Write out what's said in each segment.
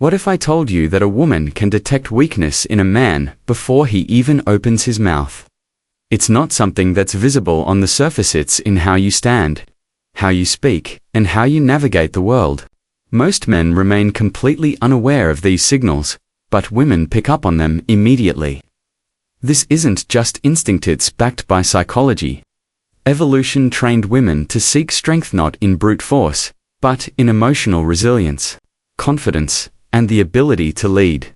What if I told you that a woman can detect weakness in a man before he even opens his mouth? It's not something that's visible on the surface. It's in how you stand, how you speak, and how you navigate the world. Most men remain completely unaware of these signals, but women pick up on them immediately. This isn't just instinct, it's backed by psychology. Evolution trained women to seek strength not in brute force, but in emotional resilience, confidence, and the ability to lead.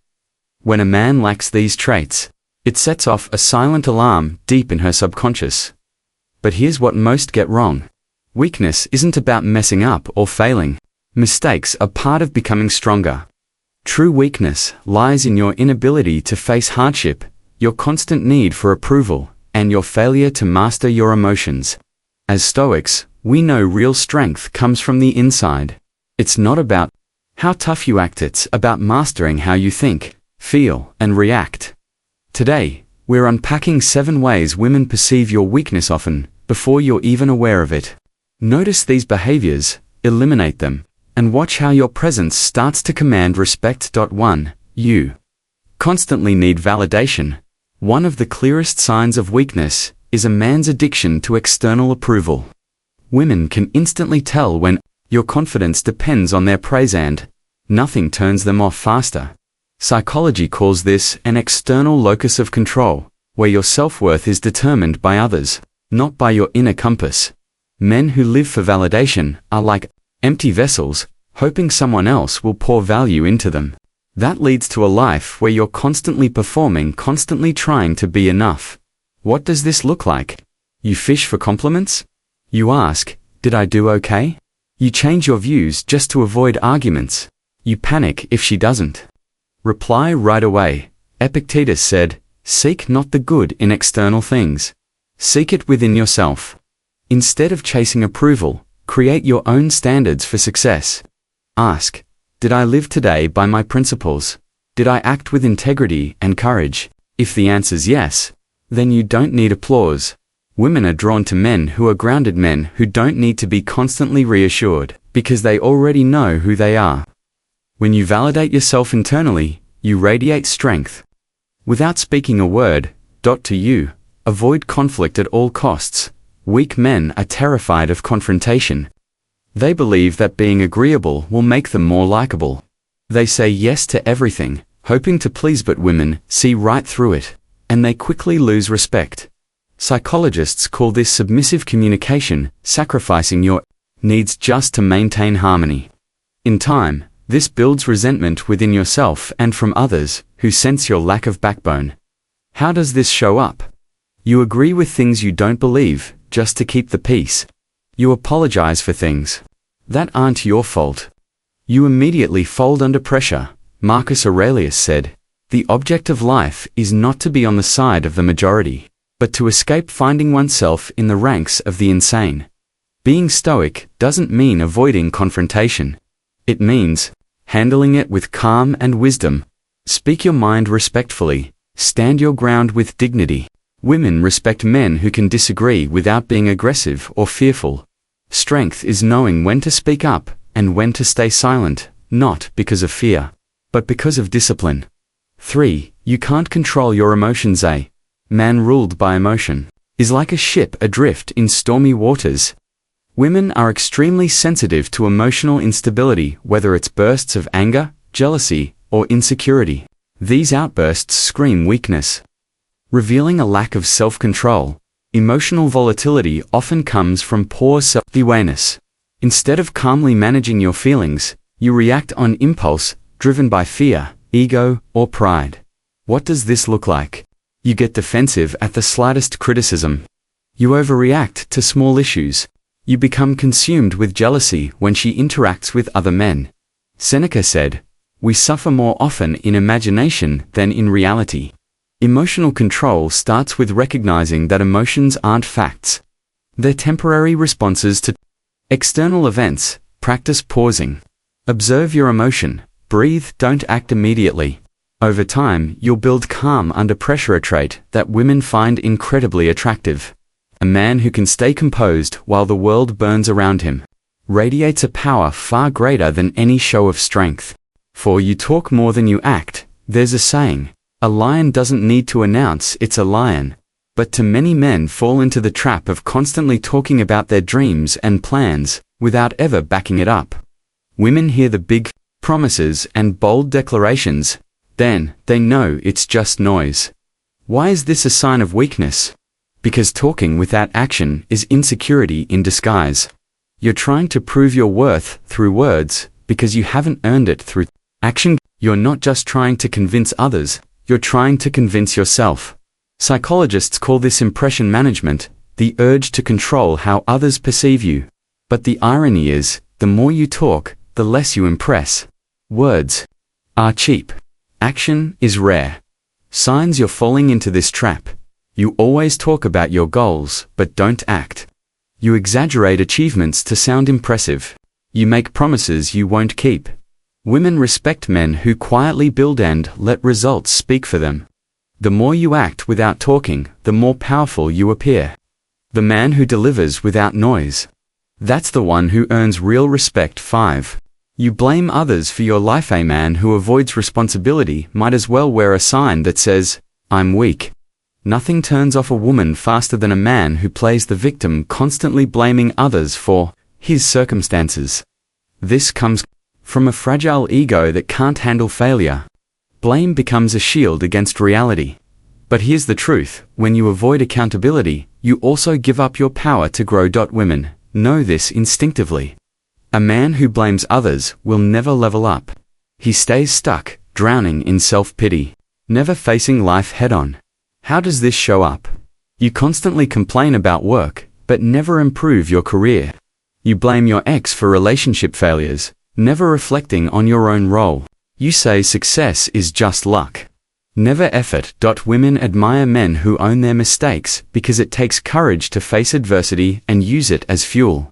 When a man lacks these traits, it sets off a silent alarm deep in her subconscious. But here's what most get wrong. Weakness isn't about messing up or failing. Mistakes are part of becoming stronger. True weakness lies in your inability to face hardship, your constant need for approval, and your failure to master your emotions. As Stoics, we know real strength comes from the inside. It's not about how tough you act, it's about mastering how you think, feel, and react. Today, we're unpacking 7 ways women perceive your weakness often, before you're even aware of it. Notice these behaviors, eliminate them, and watch how your presence starts to command respect. 1. You constantly need validation. One of the clearest signs of weakness is a man's addiction to external approval. Women can instantly tell when your confidence depends on their praise, and nothing turns them off faster. Psychology calls this an external locus of control, where your self-worth is determined by others, not by your inner compass. Men who live for validation are like empty vessels, hoping someone else will pour value into them. That leads to a life where you're constantly performing, constantly trying to be enough. What does this look like? You fish for compliments? You ask, "Did I do okay?" You change your views just to avoid arguments. You panic if she doesn't reply right away. Epictetus said, "Seek not the good in external things. Seek it within yourself." Instead of chasing approval, create your own standards for success. Ask, "Did I live today by my principles? Did I act with integrity and courage?" If the answer's yes, then you don't need applause. Women are drawn to men who are grounded, men who don't need to be constantly reassured, because they already know who they are. When you validate yourself internally, you radiate strength. Without speaking a word, to you, avoid conflict at all costs. Weak men are terrified of confrontation. They believe that being agreeable will make them more likable. They say yes to everything, hoping to please, but women see right through it, and they quickly lose respect. Psychologists call this submissive communication, sacrificing your needs just to maintain harmony. In time, this builds resentment within yourself and from others who sense your lack of backbone. How does this show up? You agree with things you don't believe, just to keep the peace. You apologize for things that aren't your fault. You immediately fold under pressure. Marcus Aurelius said, "The object of life is not to be on the side of the majority, but to escape finding oneself in the ranks of the insane." Being stoic doesn't mean avoiding confrontation. It means handling it with calm and wisdom. Speak your mind respectfully. Stand your ground with dignity. Women respect men who can disagree without being aggressive or fearful. Strength is knowing when to speak up and when to stay silent, not because of fear, but because of discipline. 3. You can't control your emotions. A man ruled by emotion is like a ship adrift in stormy waters. Women are extremely sensitive to emotional instability, whether it's bursts of anger, jealousy, or insecurity. These outbursts scream weakness, revealing a lack of self-control. Emotional volatility often comes from poor self-awareness. Instead of calmly managing your feelings, you react on impulse, driven by fear, ego, or pride. What does this look like? You get defensive at the slightest criticism. You overreact to small issues. You become consumed with jealousy when she interacts with other men. Seneca said, "We suffer more often in imagination than in reality." Emotional control starts with recognizing that emotions aren't facts. They're temporary responses to external events. Practice pausing. Observe your emotion. Breathe, don't act immediately. Over time, you'll build calm under pressure, a trait that women find incredibly attractive. A man who can stay composed while the world burns around him radiates a power far greater than any show of strength. For you talk more than you act. There's a saying, a lion doesn't need to announce it's a lion. But too many men fall into the trap of constantly talking about their dreams and plans, without ever backing it up. Women hear the big promises and bold declarations, then they know it's just noise. Why is this a sign of weakness? Because talking without action is insecurity in disguise. You're trying to prove your worth through words, because you haven't earned it through action. You're not just trying to convince others, you're trying to convince yourself. Psychologists call this impression management, the urge to control how others perceive you. But the irony is, the more you talk, the less you impress. Words are cheap. Action is rare. Signs you're falling into this trap. You always talk about your goals, but don't act. You exaggerate achievements to sound impressive. You make promises you won't keep. Women respect men who quietly build and let results speak for them. The more you act without talking, the more powerful you appear. The man who delivers without noise. That's the one who earns real respect. 5. You blame others for your life. A man who avoids responsibility might as well wear a sign that says, I'm weak. Nothing turns off a woman faster than a man who plays the victim, constantly blaming others for his circumstances. This comes from a fragile ego that can't handle failure. Blame becomes a shield against reality. But here's the truth, when you avoid accountability, you also give up your power to grow. Women know this instinctively. A man who blames others will never level up. He stays stuck, drowning in self-pity, never facing life head-on. How does this show up? You constantly complain about work, but never improve your career. You blame your ex for relationship failures, never reflecting on your own role. You say success is just luck, never effort. Women admire men who own their mistakes because it takes courage to face adversity and use it as fuel.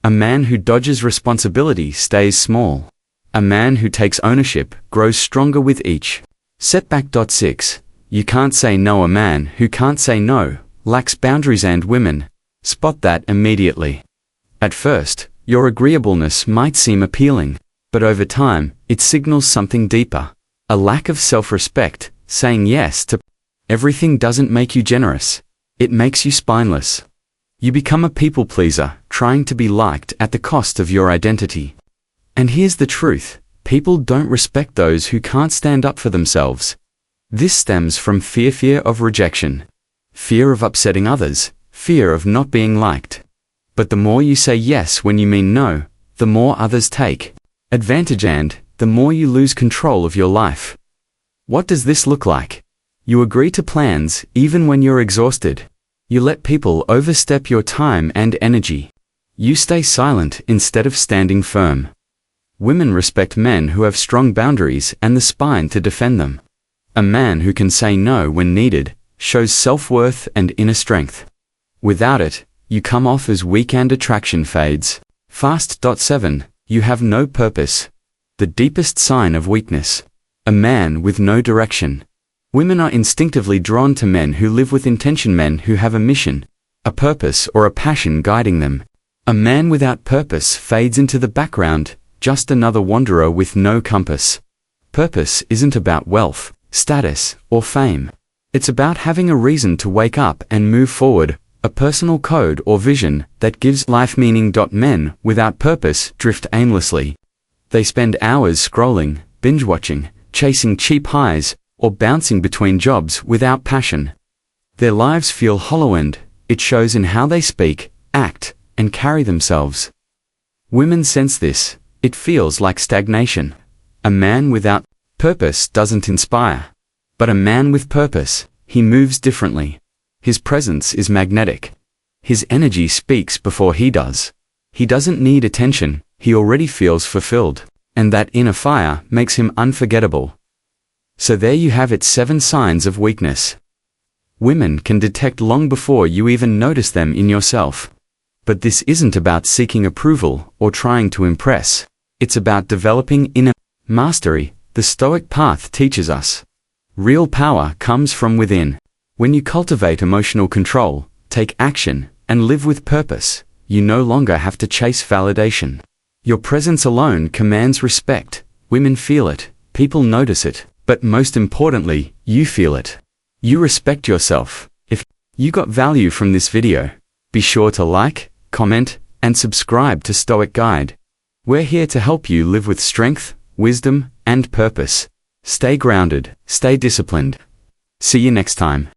A man who dodges responsibility stays small. A man who takes ownership grows stronger with each setback. 6. You can't say no. A man who can't say no lacks boundaries, and women spot that immediately. At first, your agreeableness might seem appealing, but over time, it signals something deeper. A lack of self-respect. Saying yes to everything doesn't make you generous. It makes you spineless. You become a people pleaser, trying to be liked at the cost of your identity. And here's the truth, people don't respect those who can't stand up for themselves. This stems from fear of rejection, fear of upsetting others, fear of not being liked. But the more you say yes when you mean no, the more others take advantage, and the more you lose control of your life. What does this look like? You agree to plans even when you're exhausted. You let people overstep your time and energy. You stay silent instead of standing firm. Women respect men who have strong boundaries and the spine to defend them. A man who can say no when needed shows self-worth and inner strength. Without it, you come off as weak and attraction fades fast. 7. You have no purpose. The deepest sign of weakness. A man with no direction. Women are instinctively drawn to men who live with intention, men who have a mission, a purpose or a passion guiding them. A man without purpose fades into the background, just another wanderer with no compass. Purpose isn't about wealth, status, or fame. It's about having a reason to wake up and move forward, a personal code or vision that gives life meaning. Men without purpose drift aimlessly. They spend hours scrolling, binge-watching, chasing cheap highs, or bouncing between jobs without passion. Their lives feel hollow, and it shows in how they speak, act, and carry themselves. Women sense this. It feels like stagnation. A man without purpose doesn't inspire. But a man with purpose, he moves differently. His presence is magnetic. His energy speaks before he does. He doesn't need attention, he already feels fulfilled. And that inner fire makes him unforgettable. So there you have it, 7 signs of weakness. Women can detect long before you even notice them in yourself. But this isn't about seeking approval or trying to impress. It's about developing inner mastery. The Stoic path teaches us. Real power comes from within. When you cultivate emotional control, take action, and live with purpose, you no longer have to chase validation. Your presence alone commands respect. Women feel it, people notice it, but most importantly, you feel it. You respect yourself. If you got value from this video, be sure to like, comment, and subscribe to Stoic Guide. We're here to help you live with strength, wisdom, and purpose. Stay grounded, stay disciplined. See you next time.